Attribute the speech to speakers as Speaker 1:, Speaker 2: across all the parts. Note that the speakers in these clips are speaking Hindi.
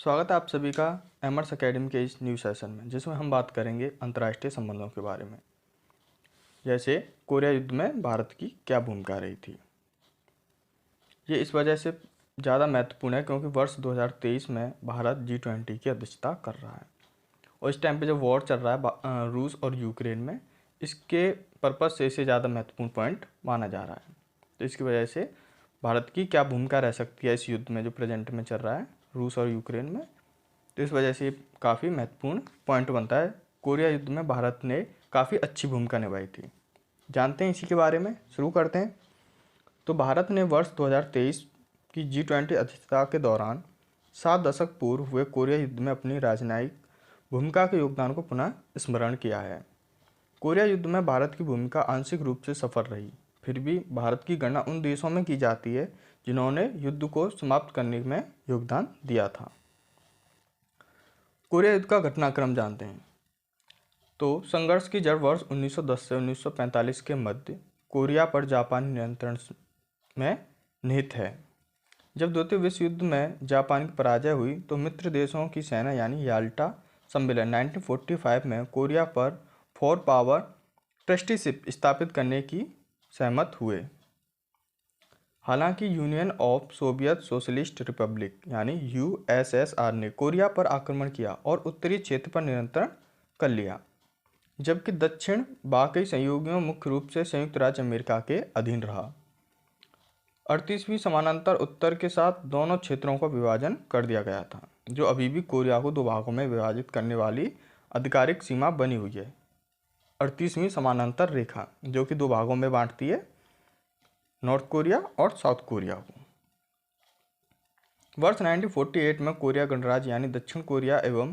Speaker 1: स्वागत है आप सभी का एमर्स एकेडमी के इस न्यू सेशन में, जिसमें हम बात करेंगे अंतर्राष्ट्रीय संबंधों के बारे में। जैसे कोरिया युद्ध में भारत की क्या भूमिका रही थी। ये इस वजह से ज़्यादा महत्वपूर्ण है क्योंकि वर्ष 2023 में भारत G20 की अध्यक्षता कर रहा है और इस टाइम पे जो वॉर चल रहा है रूस और यूक्रेन में, इसके पर्पज़ से इसे ज़्यादा महत्वपूर्ण पॉइंट माना जा रहा है। तो इसकी वजह से भारत की क्या भूमिका रह सकती है इस युद्ध में जो प्रेजेंट में चल रहा है रूस और यूक्रेन में, तो इस वजह से काफ़ी महत्वपूर्ण पॉइंट बनता है। कोरिया युद्ध में भारत ने काफ़ी अच्छी भूमिका निभाई थी। जानते हैं इसी के बारे में, शुरू करते हैं। तो भारत ने वर्ष 2023 की G20 अध्यक्षता के दौरान 7 दशक पूर्व हुए कोरिया युद्ध में अपनी राजनयिक भूमिका के योगदान को पुनः स्मरण किया है। कोरिया युद्ध में भारत की भूमिका आंशिक रूप से सफल रही, फिर भी भारत की गणना उन देशों में की जाती है जिन्होंने युद्ध को समाप्त करने में योगदान दिया था। कोरिया युद्ध का घटनाक्रम जानते हैं। तो संघर्ष की जड़ वर्ष 1910 से 1945 के मध्य कोरिया पर जापानी नियंत्रण में निहित है। जब द्वितीय विश्व युद्ध में जापान की पराजय हुई तो मित्र देशों की सेना यानी याल्टा सम्मेलन 1945 में कोरिया पर 4 पावर ट्रस्टीशिप स्थापित करने की सहमत हुए। हालांकि union of Soviet socialist Republic यानी USSR ने कोरिया पर आक्रमण किया और उत्तरी क्षेत्र पर नियंत्रण कर लिया, जबकि दक्षिण बाकी सहयोगियों मुख्य रूप से संयुक्त राज्य अमेरिका के अधीन रहा। 38वीं समानांतर उत्तर के साथ दोनों क्षेत्रों का विभाजन कर दिया गया था, जो अभी भी कोरिया को 2 भागों में विभाजित करने वाली आधिकारिक सीमा बनी हुई है। 38वीं समानांतर रेखा जो कि 2 भागों में बांटती है नॉर्थ कोरिया और साउथ कोरिया को। वर्ष 1948 में कोरिया गणराज्य यानी दक्षिण कोरिया एवं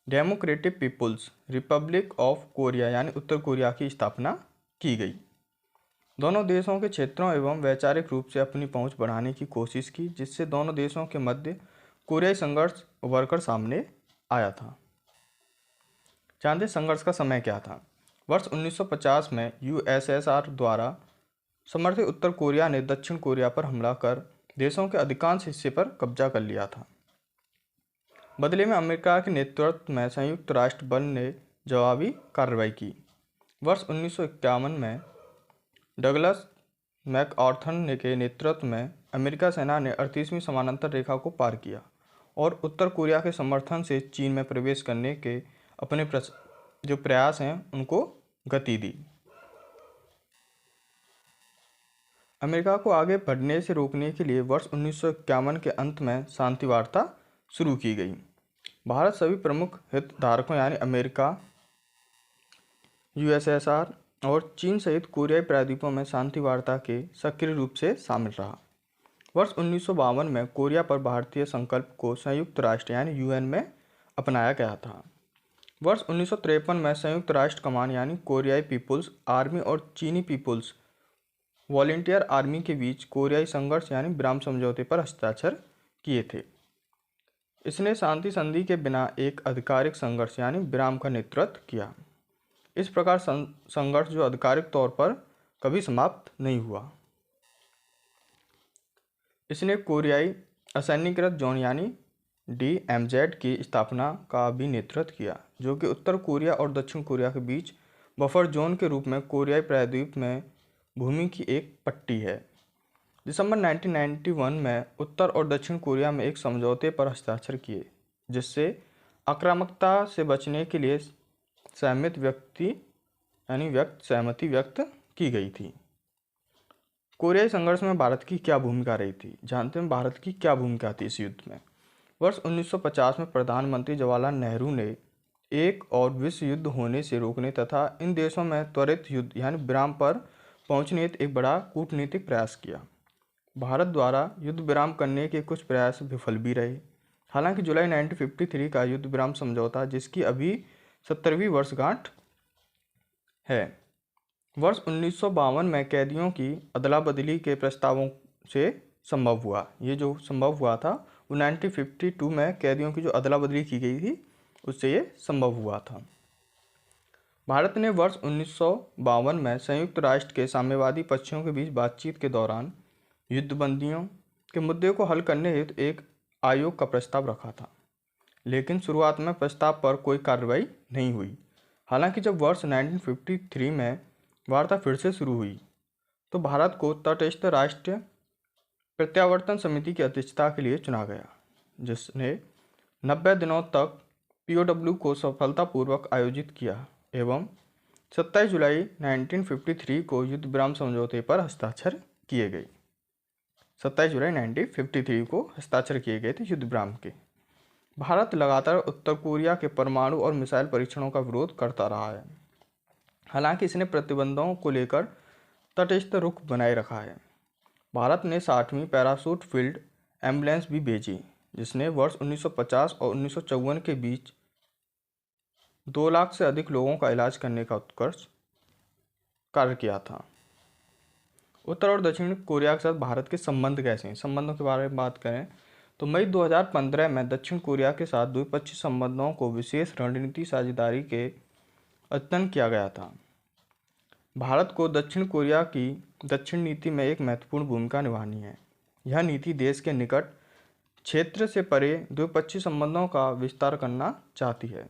Speaker 1: Democratic People's Republic of Korea यानी उत्तर कोरिया की स्थापना की गई। दोनों देशों के क्षेत्रों एवं वैचारिक रूप से अपनी पहुंच बढ़ाने की कोशिश की, जिससे दोनों देशों के मध्य कोरियाई संघर्ष उभर कर सामने आया था। जानते संघर्ष का समय क्या था। वर्ष 1950 में USSR द्वारा समर्थित उत्तर कोरिया ने दक्षिण कोरिया पर हमला कर देशों के अधिकांश हिस्से पर कब्जा कर लिया था। बदले में अमेरिका के नेतृत्व में संयुक्त राष्ट्र बल ने जवाबी कार्रवाई की। वर्ष 1951 में डगलस मैकआर्थर के नेतृत्व में अमेरिका सेना ने 38वीं समानांतर रेखा को पार किया और उत्तर कोरिया के समर्थन से चीन में प्रवेश करने के अपने जो प्रयास हैं उनको गति दी। अमेरिका को आगे बढ़ने से रोकने के लिए वर्ष 1951 के अंत में शांति वार्ता शुरू की गई। भारत सभी प्रमुख हितधारकों यानी अमेरिका, USSR और चीन सहित कोरियाई प्रायद्वीपों में शांति वार्ता के सक्रिय रूप से शामिल रहा। वर्ष 1952 में कोरिया पर भारतीय संकल्प को संयुक्त राष्ट्र यानी UN में अपनाया गया था। वर्ष 1953 में संयुक्त राष्ट्र कमान यानी कोरियाई पीपुल्स आर्मी और चीनी पीपुल्स वॉलेंटियर आर्मी के बीच कोरियाई संघर्ष यानी विराम समझौते पर हस्ताक्षर किए थे। इसने शांति संधि के बिना एक आधिकारिक संघर्ष यानी विराम का नेतृत्व किया। इस प्रकार संघर्ष जो आधिकारिक तौर पर कभी समाप्त नहीं हुआ। इसने कोरियाई असैन्यकृत जोन यानी DMZ की स्थापना का भी नेतृत्व किया, जो कि उत्तर कोरिया और दक्षिण कोरिया के बीच बफर जोन के रूप में कोरियाई प्रायद्वीप में भूमि की एक पट्टी है। दिसंबर 1991 में उत्तर और दक्षिण कोरिया में एक समझौते पर हस्ताक्षर किए, जिससे आक्रामकता से बचने के लिए सहमति व्यक्त की गई थी। कोरियाई संघर्ष में भारत की क्या भूमिका रही थी। जानते हैं भारत की क्या भूमिका थी इस युद्ध में। वर्ष 1950 में प्रधानमंत्री जवाहरलाल नेहरू ने एक और विश्व युद्ध होने से रोकने तथा इन देशों में त्वरित युद्ध यानी विराम पर पहुंचने हेतु एक बड़ा कूटनीतिक प्रयास किया। भारत द्वारा युद्ध विराम करने के कुछ प्रयास विफल भी रहे। हालांकि जुलाई 1953 का युद्ध विराम समझौता, जिसकी अभी 70वीं वर्षगांठ है, वर्ष 1952 में कैदियों की अदला बदली के प्रस्तावों से संभव हुआ। ये जो संभव हुआ था वो 1952 में कैदियों की जो अदला बदली की गई थी उससे ये संभव हुआ था। भारत ने वर्ष 1952 में संयुक्त राष्ट्र के साम्यवादी पक्षों के बीच बातचीत के दौरान युद्धबंदियों के मुद्दे को हल करने हेतु एक आयोग का प्रस्ताव रखा था। लेकिन शुरुआत में प्रस्ताव पर कोई कार्रवाई नहीं हुई। हालांकि जब वर्ष 1953 में वार्ता फिर से शुरू हुई तो भारत को तटस्थ राष्ट्रीय प्रत्यावर्तन समिति की अध्यक्षता के लिए चुना गया, जिसने 90 दिनों तक पीओडब्ल्यू को सफलतापूर्वक आयोजित किया एवं 27 जुलाई 1953 को युद्ध विराम समझौते पर हस्ताक्षर किए गए। 27 जुलाई 1953 को हस्ताक्षर किए गए थे युद्ध विराम के। भारत लगातार उत्तर कोरिया के परमाणु और मिसाइल परीक्षणों का विरोध करता रहा है। हालांकि इसने प्रतिबंधों को लेकर तटस्थ रुख बनाए रखा है। भारत ने 60वीं पैराशूट फील्ड एम्बुलेंस भी भेजी, जिसने वर्ष 1950 और 1954 के बीच 2 लाख से अधिक लोगों का इलाज करने का उत्कृष्ट कार्य किया था। उत्तर और दक्षिण कोरिया के साथ भारत के संबंध कैसे हैं? संबंधों के बारे में बात करें तो मई 2015 में दक्षिण कोरिया के साथ द्विपक्षीय संबंधों को विशेष रणनीति साझेदारी के अध्ययन किया गया था। भारत को दक्षिण कोरिया की दक्षिण नीति में एक महत्वपूर्ण भूमिका निभानी है। यह नीति देश के निकट क्षेत्र से परे द्विपक्षीय संबंधों का विस्तार करना चाहती है।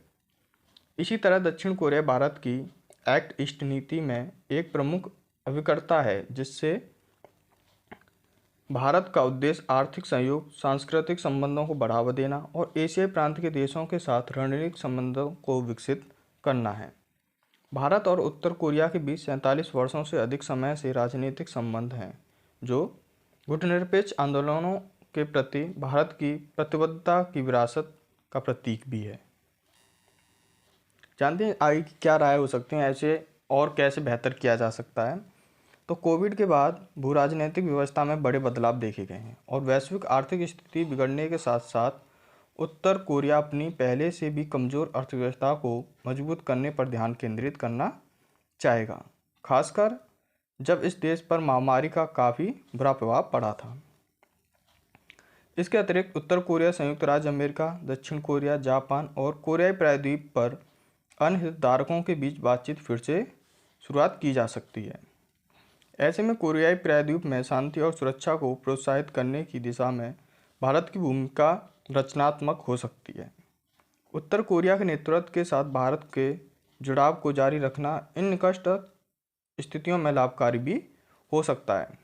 Speaker 1: इसी तरह दक्षिण कोरिया भारत की एक्ट ईस्ट नीति में एक प्रमुख अभिकर्ता है, जिससे भारत का उद्देश्य आर्थिक सहयोग, सांस्कृतिक संबंधों को बढ़ावा देना और एशियाई प्रांत के देशों के साथ रणनीतिक संबंधों को विकसित करना है। भारत और उत्तर कोरिया के बीच 47 वर्षों से अधिक समय से राजनीतिक संबंध हैं, जो गुटनिरपेक्ष आंदोलनों के प्रति भारत की प्रतिबद्धता की विरासत का प्रतीक भी है। जानते हैं आगे की क्या राय हो सकती है, ऐसे और कैसे बेहतर किया जा सकता है। तो कोविड के बाद भू राजनीतिक व्यवस्था में बड़े बदलाव देखे गए हैं और वैश्विक आर्थिक स्थिति बिगड़ने के साथ साथ उत्तर कोरिया अपनी पहले से भी कमज़ोर अर्थव्यवस्था को मजबूत करने पर ध्यान केंद्रित करना चाहेगा, खासकर जब इस देश पर महामारी का काफ़ी बुरा प्रभाव पड़ा था। इसके अतिरिक्त उत्तर कोरिया, संयुक्त राज्य अमेरिका, दक्षिण कोरिया, जापान और कोरियाई प्रायद्वीप पर अन्य हितधारकों के बीच बातचीत फिर से शुरुआत की जा सकती है। ऐसे में कोरियाई प्रायद्वीप में शांति और सुरक्षा को प्रोत्साहित करने की दिशा में भारत की भूमिका रचनात्मक हो सकती है। उत्तर कोरिया के नेतृत्व के साथ भारत के जुड़ाव को जारी रखना इन निकट स्थितियों में लाभकारी भी हो सकता है।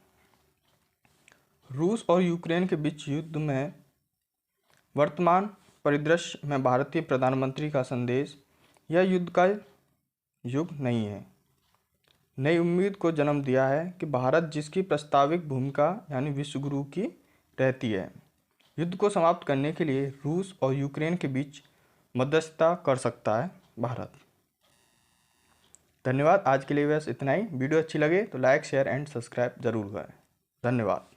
Speaker 1: रूस और यूक्रेन के बीच युद्ध में वर्तमान परिदृश्य में भारतीय प्रधानमंत्री का संदेश यह युद्ध का युग नहीं है, नई उम्मीद को जन्म दिया है कि भारत जिसकी प्रस्ताविक भूमिका यानी विश्वगुरु की रहती है, युद्ध को समाप्त करने के लिए रूस और यूक्रेन के बीच मध्यस्थता कर सकता है भारत। धन्यवाद। आज के लिए बस इतना ही। वीडियो अच्छी लगे तो लाइक, शेयर एंड सब्सक्राइब जरूर करें। धन्यवाद।